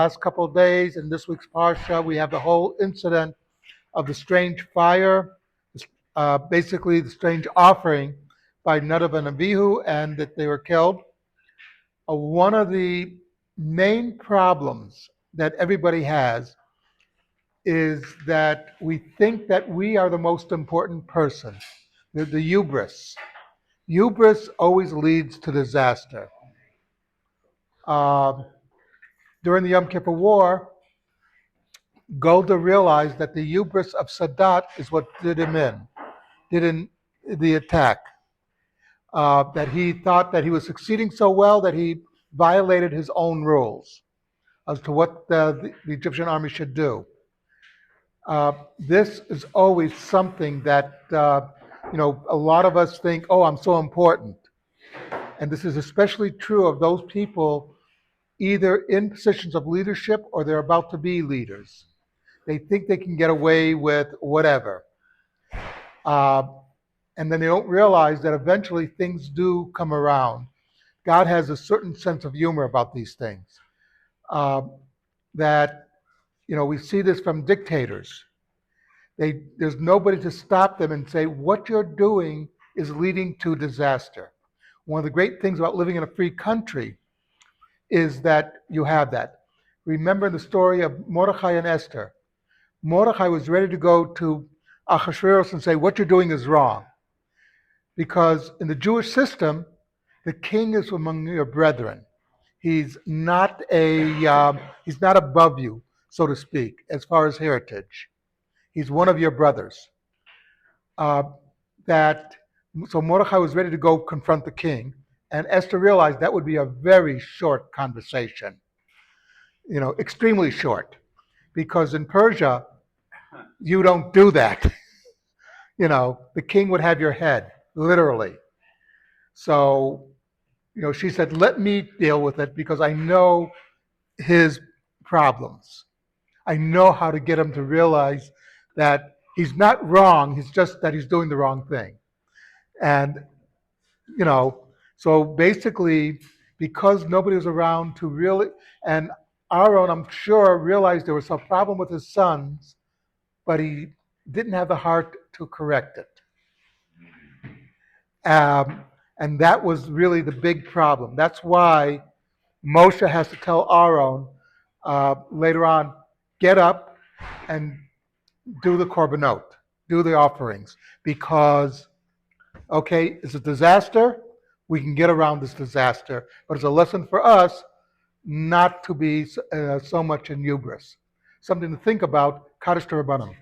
last couple of days in this week's Parsha, we have the whole incident of the strange fire, basically the strange offering by Nadav and Abihu, and that they were killed. One of the main problems that everybody has is that we think that we are the most important person, the hubris. Hubris always leads to disaster. Uh, During the Yom Kippur War, Golda realized that the hubris of Sadat is what did in the attack. That he thought that he was succeeding so well that he violated his own rules as to what the Egyptian army should do. This is always something that a lot of us think, oh, I'm so important. And this is especially true of those people either in positions of leadership or they're about to be leaders. They think they can get away with whatever. And then they don't realize that eventually things do come around. God has a certain sense of humor about these things. That, we see this from dictators. There's nobody to stop them and say, what you're doing is leading to disaster. One of the great things about living in a free country is that you have that. Remember the story of Mordechai and Esther. Mordechai was ready to go to Ahasuerus and say, what you're doing is wrong. Because in the Jewish system, the king is among your brethren. He's not above you, so to speak, as far as heritage. He's one of your brothers. So Mordechai was ready to go confront the king, and Esther realized that would be a very short conversation, extremely short, because in Persia, you don't do that. The king would have your head, literally. So, she said, let me deal with it because I know his problems. I know how to get him to realize that he's not wrong, it's just that he's doing the wrong thing. And, so basically, because nobody was around to really, and Aaron, I'm sure, realized there was a problem with his sons, but he didn't have the heart to correct it. And that was really the big problem. That's why Moshe has to tell Aaron later on, get up and do the korbanot, do the offerings, because, okay, it's a disaster. We can get around this disaster, but it's a lesson for us not to be so much in hubris. Something to think about. Kaddish to Rabbanim.